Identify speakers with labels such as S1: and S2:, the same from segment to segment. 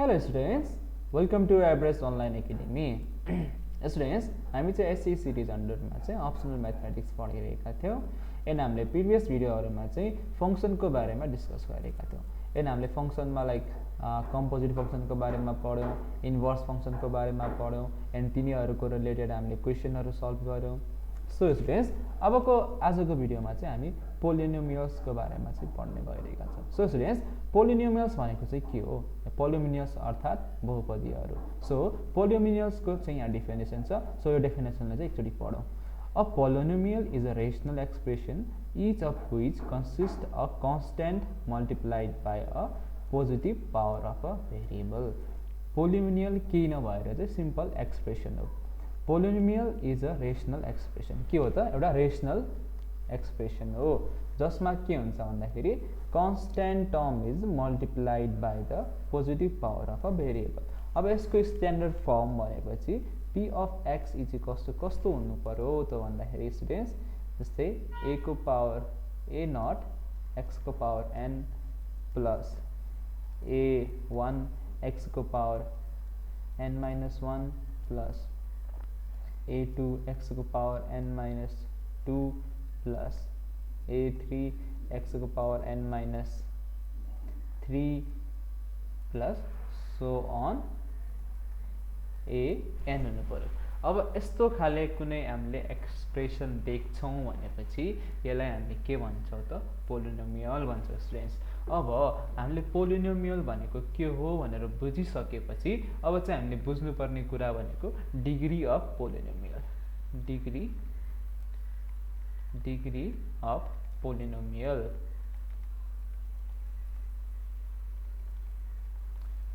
S1: Hello students, welcome to Everest Online Academy. Students, हामी चाहिँ SC series अन्डरमा चाहिँ अप्सनल म्याथमेटिक्स पढिरहेका थियौं एन्ड हामीले प्रिभियस भिडियोहरुमा चाहिँ फंक्सनको बारेमा डिस्कस गरेका थियौं एन्ड हामीले फंक्सनमा लाइक कम्पोजिट फंक्सनको बारेमा पढ्यौं, इन्भर्स फंक्सनको बारेमा पढ्यौं एन्ड तिनीहरुको रिलेटेड हामीले क्वेशनहरु सल्भ गर्यौं. सो स्टुडेन्ट्स, अबको आजको भिडियोमा चाहिँ हामी पोलिनोमियल्सको बारेमा चाहिँ पढ्ने गइरहेका छौं. सो स्टुडेन्ट्स, पोलिनोमियल्स भनेको चाहिँ के हो? पोलिनोमियल्स अर्थात बहुपदीहरु. सो पोलिनोमियल्सको चाहिँ यहाँ डेफिनेसन छ. सो यो डेफिनेसनलाई चाहिँ एकचोटी पढौं. A polynomial is a rational expression each of which consists of constant multiplied by a positive power of a variable. Polynomial केही नभएर चाहिँ सिम्पल एक्सप्रेसन हो. Polynomial is a rational expression. के हो त? एउटा रेशनल एक्सप्रेसन हो जसमा के हुन्छ भन्दाखेरि constant term is multiplied by the positive power of a variable. अब यसको स्ट्यान्डर्ड फर्म भनेपछि p of x is equals to कस्तो हुनु पर्यो त भन्दाखेरि स्टुडेन्ट्स जस्तै a को पावर a नट x को power n plus a1 x को power n minus 1 plus a2 x को power n minus 2 plus a3 x को power n minus 3 plus so on a n हुनु पर्यो. अब यस्तो खाले कुनै हामीले एक्सप्रेसन देख्छौं भनेपछि यसलाई हामीले के भन्छौं त? पोलिनोमियल भन्छौं स्टुडेन्ट्स. अब हामीले पोलिनोमियल भनेको के हो भनेर बुझिसकेपछि अब चाहिँ हामीले बुझ्नुपर्ने कुरा भनेको degree of polynomial. Degree of polynomial.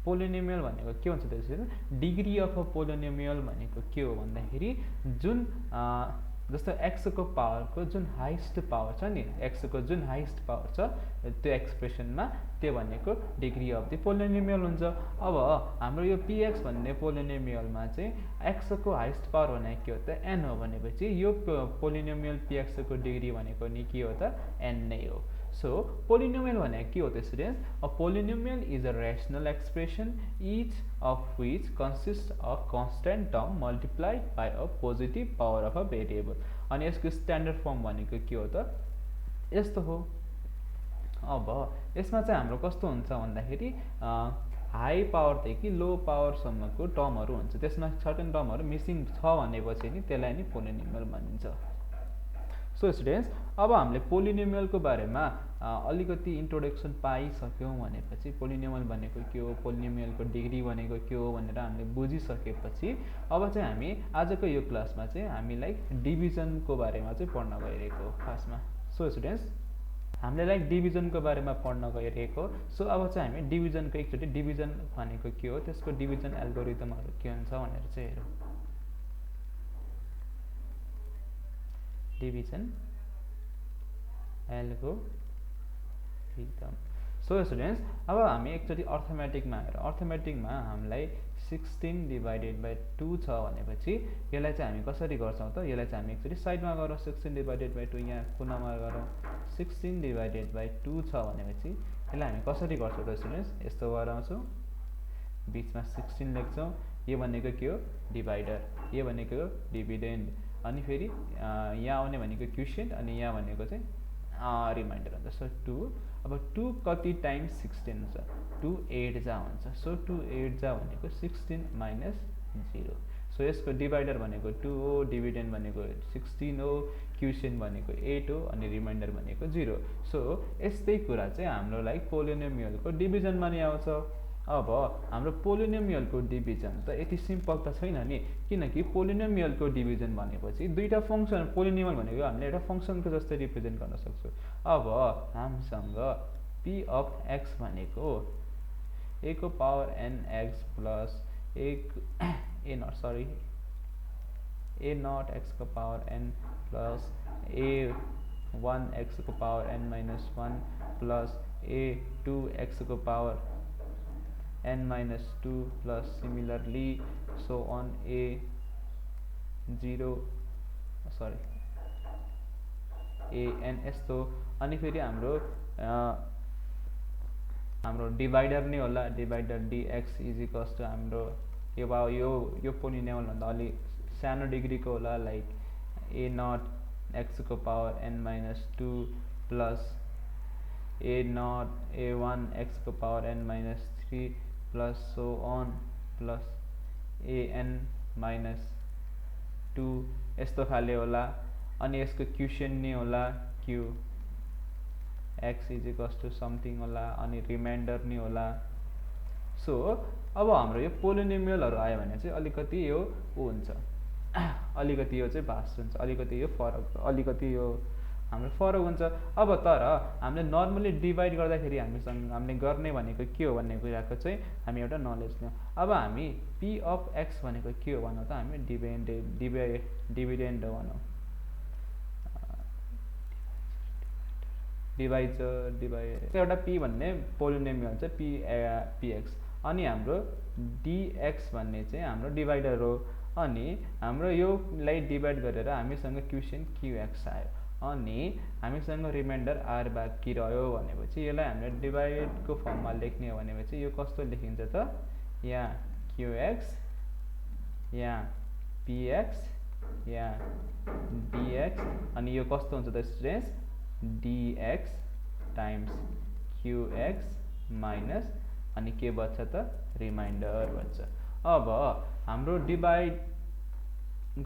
S1: Polynomial भनेको के हुन्छ त? डिग्री अफ अ पोलिनोमियल भनेको के हो भन्दाखेरि जुन जस्तो x को पावर को जुन हाईएस्ट पावर छ नि, x को जुन हाईएस्ट पावर छ त्यो एक्सप्रेसनमा त्यो भनेको डिग्री अफ द पोलिनोमियल हुन्छ. अब हाम्रो यो px भन्ने पोलिनोमियलमा चाहिँ x को हाईएस्ट पावर भनेको के हो त? n हो भनेपछि यो पोलिनोमियल px को डिग्री भनेको नि के हो त? n नै हो. So, polynomial भनेको के हो त students? A polynomial is a rational expression each of which consists of constant term multiplied by a positive power of a variable. अनि यसको स्ट्यान्डर्ड फर्म भनेको के हो त? यस्तो हो. अब यसमा चाहिँ हाम्रो कस्तो हुन्छ भन्दाखेरि हाई पावर देखि लो पावर सम्मको टर्महरु हुन्छ. त्यसमा सर्टेन टर्महरु मिसिङ छ भनेपछि नि त्यसलाई नि पोलिनोमियल भनिन्छ. सो स्टुडेन्ट्स, अब हामीले पोलिनोमियलको बारेमा अलिकति इन्ट्रोडक्सन पाइसक्यौं भनेपछि पोलिनोमियल भनेको के हो, पोलिनोमियलको डिग्री भनेको के हो भनेर हामीले बुझिसकेपछि अब चाहिँ हामी आजको यो क्लासमा चाहिँ हामीलाई डिभिजनको बारेमा चाहिँ पढ्न गइरहेको खासमा. सो स्टुडेन्ट्स, हामीले लाइक डिभिजनको बारेमा पढ्न गइरहेको. सो अब चाहिँ हामी डिभिजनको एकचोटी डिभिजन भनेको के हो, त्यसको डिभिजन एल्गोरिदमहरु के हुन्छ भनेर चाहिँ हेरौं. Division algorithm. सो स्टुडेन्ट्स, अब हामी एकचोटी अर्थमेटिकमा हेरौं. अर्थमेटिकमा हामीलाई 16 डिवाइडेड बाइ 2 छ भनेपछि यसलाई चाहिँ हामी कसरी गर्छौं त? यसलाई चाहिँ हामी एकचोटी साइडमा गरौँ. 16 डिवाइडेड बाइ 2 यहाँ कुनामा गरौँ. 16 डिवाइडेड बाइ 2 छ भनेपछि यसलाई हामी कसरी गर्छौं त स्टुडेन्ट्स? यस्तो गराउँछौं, बीचमा 16 लेख्छौं. यो भनेको के हो? डिवाइडर. यो भनेको डिभिडेन्ड. अनि फेरि यहाँ आउने भनेको क्वोशिएन्ट अनि यहाँ भनेको चाहिँ रिमाइन्डर हुन्छ. सो 2. अब 2 कति टाइम्स 16 हुन्छ? 2 8 जा हुन्छ. सो 2 8 जा भनेको 16 माइनस 0. सो यसको डिवाइडर भनेको 2 हो, डिभिडेन्ड भनेको 16 हो, क्वोशिएन्ट भनेको 8 हो अनि रिमाइन्डर भनेको 0. सो यस्तै कुरा चाहिँ हाम्रो लाइक पोलिनोमियलको डिभिजनमा नि आउँछ. अब हाम्रो पोलिनोमियलको डिभिजन त यति सिम्पल त छैन नि, किनकि पोलिनोमियलको डिभिजन भनेपछि दुईटा फंक्सन, पोलिनोमियल भनेको हामीले एउटा फंक्सनको जस्तै रिप्रेजेन्ट गर्न सक्छौं. अब हामीसँग p of x भनेको a को power n x plus a naught x को power n plus a1 x को power n minus 1 plus a2 x को power n minus 2 plus similarly so on a n यस्तो. अनि फेरि हाम्रो हाम्रो डिभाइडर नै होला divider dx is equals to हाम्रो यो पोलिनोमियल भन्दा अलि सानो डिग्रीको होला लाइक a नट x को power n minus 2 plus a naught a1 x को power n minus 3 plus so on plus an minus 2 यस्तो खाले होला अनि यसको क्वेशन नै होला q x is equals to something होला अनि रिमाइन्डर नै होला सो अब हाम्रो यो पोलिनोमियलहरु आयो भने चाहिँ अलिकति यो हुन्छ अलिकति यो चाहिँ भास्ट हुन्छ अलिकति यो हाम्रो फरक हुन्छ अब तर हामीले नर्मली डिभाइड गर्दाखेरि हामीले गर्ने भनेको के हो भन्ने कुराको चाहिँ हामी एउटा नलेज लियौं अब हामी p अफ x भनेको के हो भन्नु त हामी डिभिडेन्ड हो भनौं डिभाइड एउटा p भन्ने पोलिनोमियल चाहिँ px अनि हाम्रो dx भन्ने चाहिँ हाम्रो डिभाइडर हो अनि हाम्रो योलाई डिभाइड गरेर हामीसँग क्वेशन qx आयो अनि हामीसँग रिमाइन्डर r बाँकी रह्यो भनेपछि यसलाई हामीले डिभाइड को फर्ममा लेख्ने हो भनेपछि यो कस्तो लेखिन्छ त यहाँ qx यहाँ px यहाँ dx अनि यो कस्तो हुन्छ त students dx times qx minus अनि के बच्छ त रिमाइन्डर बच्छ अब हाम्रो डिभाइड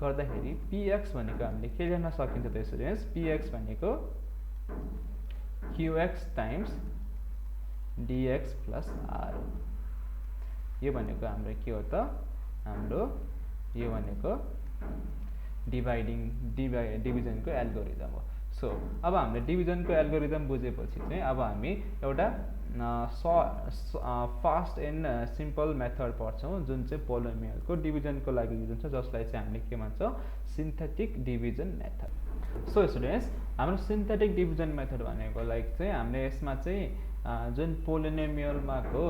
S1: गर्दाखेरि px भनेको हामीले के लेख्न सकिन्छ त स्टुडेन्ट्स px भनेको qx times dx plus r यो भनेको हाम्रो के हो त हाम्रो यो भनेको डिभिजन को एल्गोरिदम हो सो अब हामीले डिभिजन को एल्गोरिदम बुझेपछि चाहिँ अब हामी एउटा फास्ट एन्ड सिम्पल मेथड पढ्छौं जुन चाहिँ पोलिनोमियल को डिभिजन को लागि युज हुन्छ जसलाई चाहिँ हामीले के भन्छौं synthetic division method so students हाम्रो सिन्थेटिक डिभिजन मेथड भनेको लाइक चाहिँ हामीले यसमा चाहिँ जुन पोलिनोमियल मा को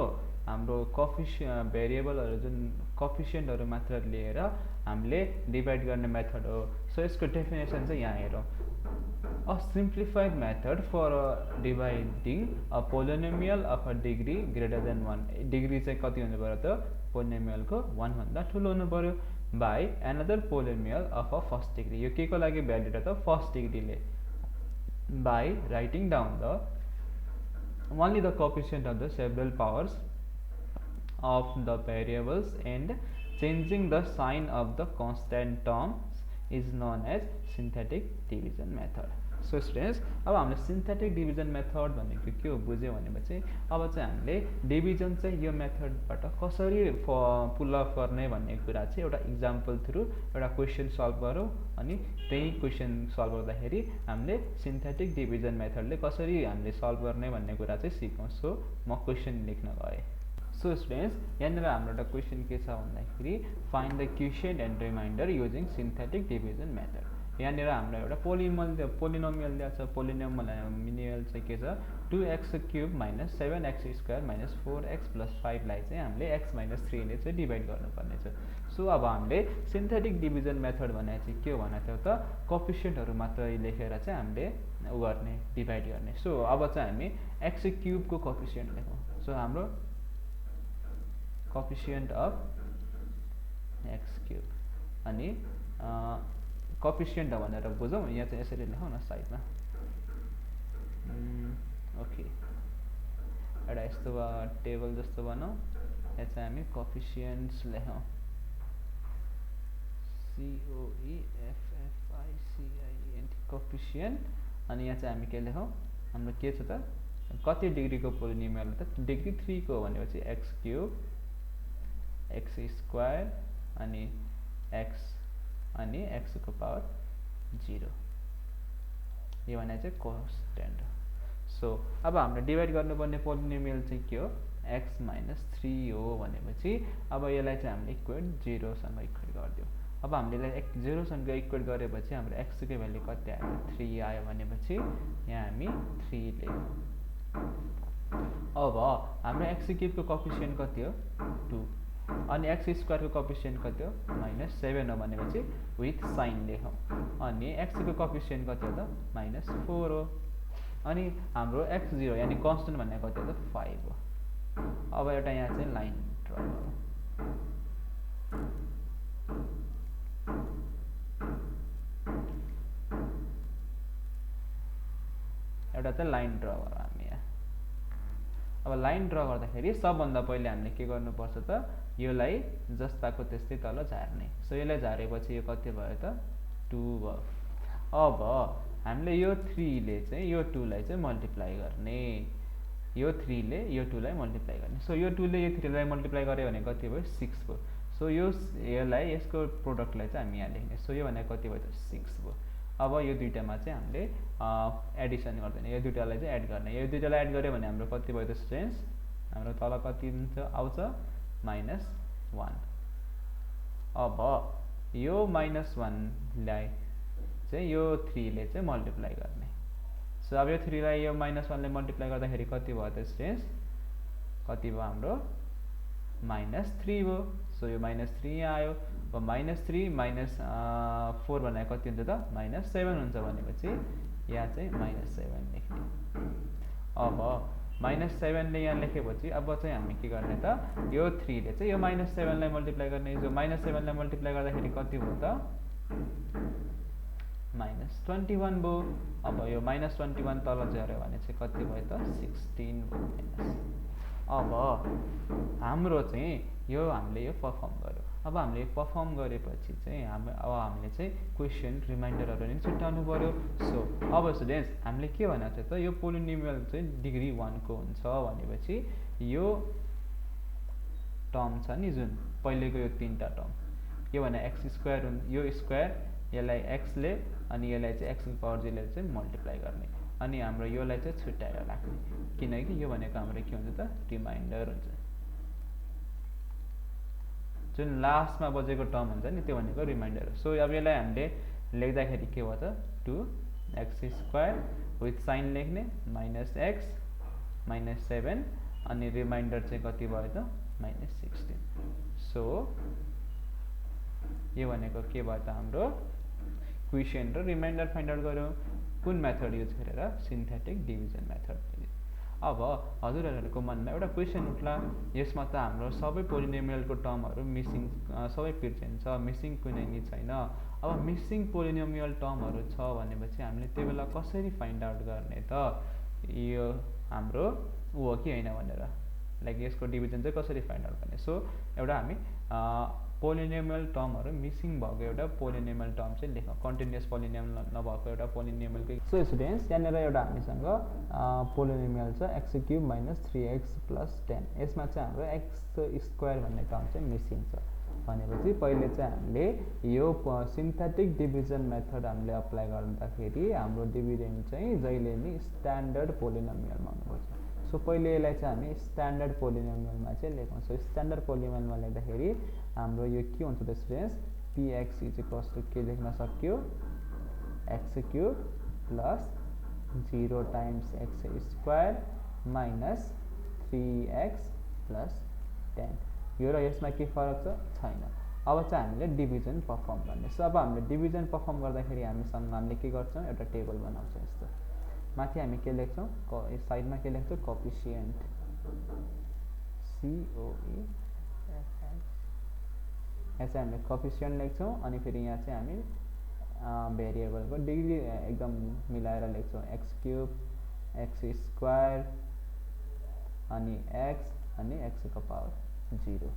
S1: हाम्रो कोएफिसिएन्ट भेरिएबलहरु जुन कोएफिसिएन्टहरु मात्र लिएर हामीले डिभाइड गर्ने मेथड हो सो यसको डेफिनेसन चाहिँ यहाँ हेरौं A simplified method for dividing a polynomial of a degree greater than 1 degree चाहिँ कति हुनु पर्यो त पोलिनोमियल को 1 भन्दा ठूलो हुनु पर्यो by another polynomial of a first degree यो के को लागि भ्यालु त फर्स्ट डिग्री ले by writing down the only the coefficient of the several powers of the variables and changing the sign of the constant terms is known as synthetic division method so students अब हामीले synthetic division method भनेको के हो बुझ्यो भनेपछि अब चाहिँ हामीले डिभिजन चाहिँ यो मेथडबाट कसरी पुल अफ गर्ने भन्ने कुरा चाहिँ एउटा एक्जाम्पल थ्रु एउटा क्वेशन सल्भ गरौँ अनि त्यही क्वेशन सल्भ गर्दाखेरि हामीले सिन्थेटिक डिभिजन मेथडले कसरी हामीले सल्भ गर्ने भन्ने कुरा चाहिँ सिकौं सो म क्वेशन लेख्न गए सो स्टुडेन्ट्स यहाँनिर हाम्रो एउटा क्वेशन के छ भन्दाखेरि find the quotient and remainder using synthetic division method यहाँनिर हाम्रो एउटा पोलिनोमियल दिएको छ पोलिनोमियल चाहिँ के छ 2x³ - 7x² - 4x + 5 लाई चाहिँ हामीले x - 3 ले चाहिँ डिभाइड गर्नुपर्ने छ सो अब हामीले सिन्थेटिक डिभिजन मेथड भने चाहिँ के हो भने त कोएफिसिएन्टहरु मात्र लेखेर चाहिँ हामीले गर्ने डिभाइड गर्ने सो अब चाहिँ हामी x³ को कोएफिसिएन्ट लेखौं सो हाम्रो कोएफिसिएन्ट अफ x³ अनि कोएफिसिएन्ट भनेर बुझौं यहाँ चाहिँ यसरी लेखौं न साइडमा ओके एउटा यस्तो टेबल जस्तो बनाऊ यहाँ चाहिँ हामी कोएफिसिएन्ट्स लेखौं COEFFICIENT कोएफिसिएन्ट अनि यहाँ चाहिँ हामी के लेखौं हाम्रो के छ त कति डिग्री को पोलिनोमियल त डिग्री 3 को भनेपछि x³ x² अनि x अनि x को पावर 0 यो भने चाहिँ कांस्टेन्ट सो अब हामीले डिभाइड गर्नुपर्ने पोलिनोमियल चाहिँ के हो x - 3 हो भनेपछि अब यसलाई चाहिँ हामीले इक्वेट 0 सँग इक्वेट गर्दियौ अब हामीले यसलाई 0 सँग इक्वेट गरेपछि हाम्रो x को भ्यालु कति आयो 3 आयो भनेपछि यहाँ हामी 3 लेख्यौ अब हाम्रो x³ को कोएफिसिएन्ट कति हो 2 अनि x² को कोएफिसिएन्ट कति हो -7 हो भनेपछि विथ साइन लेखौं अनि x को कोएफिसिएन्ट कति हो त -4 हो अनि हाम्रो x0 यानी कांस्टेन्ट भनेको कति हो त 5 हो अब एउटा यहाँ चाहिँ लाइन ड्र गरौँ। एउटा चाहिँ लाइन ड्र गरौँ हामी यहाँ। अब लाइन ड्र गर्दाखेरि सबभन्दा पहिले हामीले के गर्नुपर्छ त, योलाई जस्ताको त्यस्तै तल झार्ने। सो यसलाई झारेपछि यो कति भयो त 2 भयो। अब हामीले यो 3 ले चाहिँ यो 2 लाई चाहिँ मल्टिप्लाई गर्ने, यो 3 ले यो 2 लाई मल्टिप्लाई गर्ने। सो यो 2 ले यो 3 लाई मल्टिप्लाई गर्यो भने कति भयो 6 भयो। सो यसलाई यसको प्रोडक्टलाई चाहिँ हामी यहाँ लेख्ने। सो यो भनेको कति भयो त 6 भयो। अब यो दुईटामा चाहिँ हामीले एडिसन गर्दैन, यो दुईटालाई चाहिँ एड गर्ने। यो दुईटालाई एड गर्यो भने हाम्रो कति भयो त स्टुडेन्ट्स, हाम्रो तल कति आउँछ -1। अब यो -1 लाई चाहिँ यो 3 ले चाहिँ मल्टिप्लाई गर्ने। सो अब यो 3 लाई यो -1 ले मल्टिप्लाई गर्दाखेरि कति भयो त स्टुडेन्ट्स, कति भयो हाम्रो -3 भयो। सो यो -3 यहाँ आयो। अब -3 -4 भनेको कति हुन्छ त -7 हुन्छ भनेपछि यहाँ चाहिँ -7 लेख्ने। अब -7 ले यहाँ लेखेपछि अब चाहिँ हामी के गर्ने त, यो 3 ले चाहिँ यो -7 लाई मल्टिप्लाई गर्ने। जो -7 लाई मल्टिप्लाई गर्दाखेरि कति भयो त -21 भयो। अब यो -21 तल झर्यो भने चाहिँ कति भयो त 16 भयो। अब हाम्रो चाहिँ यो हामीले यो पर्फर्म गर्यो। अब हामीले पर्फर्म गरेपछि चाहिँ हामीले चाहिँ क्वेसन रिमाइन्डरहरू नि छुट्याउनु पर्यो। सो अब स्टुडेन्ट्स हामीले के भनेको छ त, यो पोलिनोमियल चाहिँ डिग्री 1 को हुन्छ भनेपछि यो टर्म छ नि जुन पहिलेको यो 3टा टर्म, यो भने x², यो स्क्वायर यसलाई x ले अनि यसलाई चाहिँ x को पावर 0 ले चाहिँ मल्टिप्लाई गर्ने, अनि हाम्रो योलाई चाहिँ छुट्याएर राख्ने, किनकि यो भनेको हाम्रो के हुन्छ त रिमाइन्डर हुन्छ। जुन लास्टमा बजेको टर्म हुन्छ नि त्यो भनेको रिमाइन्डर हो। सो अब यसलाई हामीले लेख्दाखेरि के भयो त 2x² विथ साइन लेख्ने -x -7 अनि रिमाइन्डर चाहिँ कति भयो त -16। सो यो भनेको के भयो त हाम्रो क्वेसन र रिमाइन्डर फाइन्ड आउट गर्यो। कुन मेथड युज गरेर, सिन्थेटिक डिभिजन मेथड। अब हजुरहरूको मनमा एउटा क्वेसन उठ्ला, यसमा त हाम्रो सबै पोलिनोमियलको टर्महरू मिसिङ सबै प्रेजेन्ट छ, मिसिङ कुनै नि छैन। अब मिसिङ पोलिनोमियल टर्महरू छ भनेपछि हामीले त्यो बेला कसरी फाइन्ड आउट गर्ने त, यो हाम्रो ऊ हो कि होइन भनेर, लाइक यसको डिभिजन चाहिँ कसरी फाइन्ड आउट गर्ने। सो एउटा हामी पोलिनोमियल टर्महरू मिसिङ भएको एउटा पोलिनोमियल टर्म चाहिँ लेखौँ, कन्टिन्युअस पोलिनोमियल नभएको एउटा पोलिनोमियलको। सो स्टुडेन्ट्स यहाँनिर एउटा हामीसँग पोलिनोमियल छ x³ - 3x + 10। यसमा चाहिँ हाम्रो x² भन्ने टर्म चाहिँ मिसिङ छ भनेपछि पहिले चाहिँ हामीले यो सिन्थेटिक डिभिजन मेथड हामीले अप्लाई गर्दाखेरि हाम्रो डिभिडेन्ड चाहिँ जहिले नि स्ट्यान्डर्ड पोलिनोमियलमा हुनुपर्छ। सो पहिले यसलाई चाहिँ हामी स्ट्यान्डर्ड पोलिनोमियलमा चाहिँ लेखौँ। सो स्ट्यान्डर्ड पोलिनोमियलमा लेख्दाखेरि हाम्रो यो के हुन्छ त स्टुडेन्ट्स, px = के लेख्न सक्यो x³ + 0 टाइम्स x² - 3x + 10। यो र यसमा के फरक छ छैन। अब चाहिँ हामीले डिभिजन पर्फर्म गर्ने। सो अब हामीले डिभिजन पर्फर्म गर्दाखेरि हामीले के गर्छौँ, एउटा टेबल बनाउँछौँ। यस्तो माथि हामी के लेख्छौँ, साइडमा के लेख्छौँ कोएफिसिएन्ट COE, यहाँ चाहिँ हामीले कोएफिसिएन्ट लेख्छौँ अनि फेरि यहाँ चाहिँ हामी भेरिएबलको डिग्री एकदम मिलाएर लेख्छौँ x³ x² अनि x अनि x को पावर 0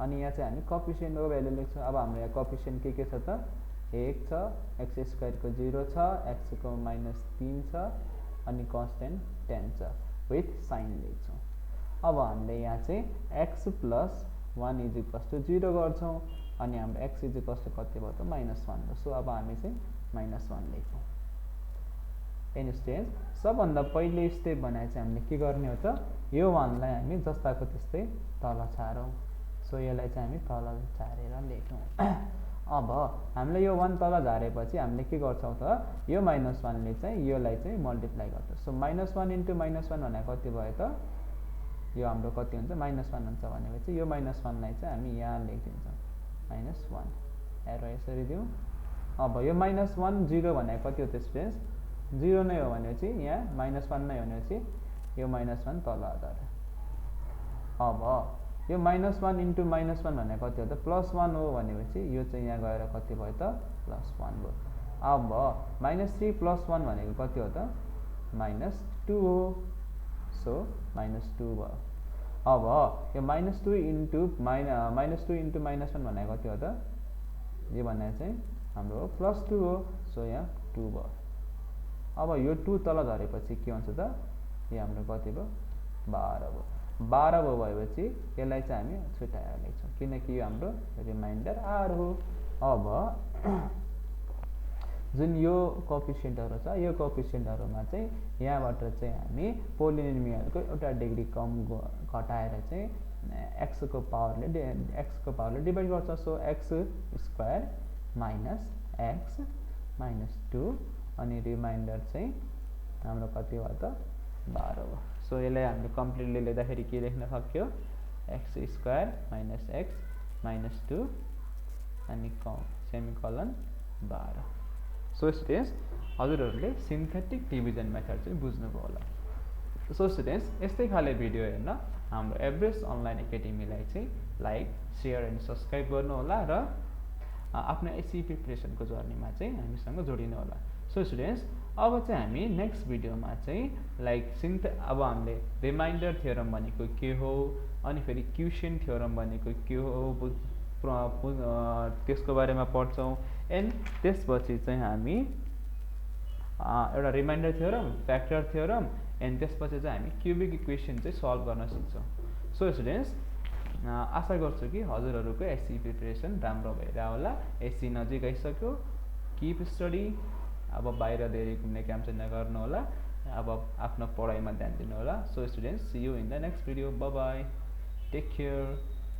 S1: अनि यहाँ चाहिँ हामी कोएफिसिएन्टको भ्यालु लेख्छौँ। अब हाम्रो यहाँ कोएफिसिएन्ट के छ त 1 छ, x² को 0 छ, x को -3 छ अनि कन्स्टेन्ट 10 छ, विथ साइन लेख्छौँ। अब हामीले यहाँ चाहिँ x + 1 = 0 गर्छौँ अनि हाम्रो x = कति भयो त -1 हो। सो अब हामी चाहिँ -1 लेखौँ। एन स्टुडेन्ट्स सबभन्दा पहिले स्टेप बनाए चाहिँ हामीले के गर्ने हो त, यो 1 लाई हामी जस्ताको त्यस्तै तल झारौँ। सो यसलाई चाहिँ हामी तल झारेर लेखौँ। अब हामीले यो 1 तल झारेपछि हामीले के गर्छौँ त, यो -1 ले चाहिँ योलाई चाहिँ मल्टिप्लाई गर्छ। सो -1 × -1 भनेको कति भयो त, यो हाम्रो कति हुन्छ -1 हुन्छ भनेपछि यो -1 लाई चाहिँ हामी यहाँ लेखिदिन्छौँ -1 एरो यसरी दिउँ। अब यो -1 0 भनेको कति हो त स्टुडेन्ट्स, 0 नै हो भनेपछि यहाँ -1 नै हो भनेपछि यो -1 तल झर्यो। अब यो -1 इन्टु -1 भनेको कति हो त +1 हो भनेपछि यो चाहिँ यहाँ गएर कति भयो त +1 भयो। अब -3 + 1 भनेको कति हो त -2 हो, सो -2 भयो। अब यो -2 इन्टु -1 भनेको कति हो त यो भनेको चाहिँ हाम्रो +2 हो, सो यहाँ 2 भयो। अब यो 2 तल झरेपछि के हुन्छ त यो हाम्रो कति भयो 12 भयो। 12 भयो भएपछि यसलाई चाहिँ हामी छुट्याएर लेख्छौँ किनकि यो हाम्रो रिमाइन्डर r हो। अब जुन यो कोएफिसिएन्टहरु छ यो कोएफिसिएन्टहरुमा चाहिँ यहाँबाट चाहिँ हामी पोलिनोमियलको एउटा डिग्री कम घटाएर चाहिँ x को पावरले डिभाइड गर्छ। सो x² - x - 2 अनि रिमाइन्डर चाहिँ हाम्रो कति भयो त 12 हो। सो यसलाई हामीले कम्प्लिटली लेख्दाखेरि के लेख्न सक्यो x² - x - 2 अनि सेमिकोलन 12। सो स्टुडेन्ट्स हजुरहरूले सिन्थेटिक डिभिजन मेथड चाहिँ बुझ्नुभयो होला। सो स्टुडेन्ट्स यस्तै खाले भिडियो हेर्न हाम्रो एभरेस्ट अनलाइन एकाडेमीलाई चाहिँ लाइक शेयर एन्ड सब्स्क्राइब गर्नु होला र आफ्नो एसई प्रिपरेसनको जर्नीमा चाहिँ हामीसँग जोडिनु होला। सो स्टुडेन्ट्स अब चाहिँ हामी नेक्स्ट भिडियोमा चाहिँ लाइक अब हामीले रिमाइन्डर थ्योरम भनेको के हो अनि फेरि क्युसेन्ट थ्योरम भनेको के हो त्यसको बारेमा पढ्छौँ। एन्ड त्यसपछि चाहिँ हामी एउटा reminder theorem factor theorem and त्यसपछि चाहिँ हामी क्युबिक इक्वेसन चाहिँ सल्भ गर्न सिक्छौँ। सो स्टुडेन्ट्स आशा गर्छु कि हजुरहरूको एसई प्रिपरेसन राम्रो भइरहेको होला। एसई नजिक आइसक्यो, किप स्टडी। अब बाहिर धेरै घुम्ने काम चाहिँ नगर्नु होला, अब आफ्नो पढाइमा ध्यान दिनु होला। So students see you in the next video. Bye bye, take care.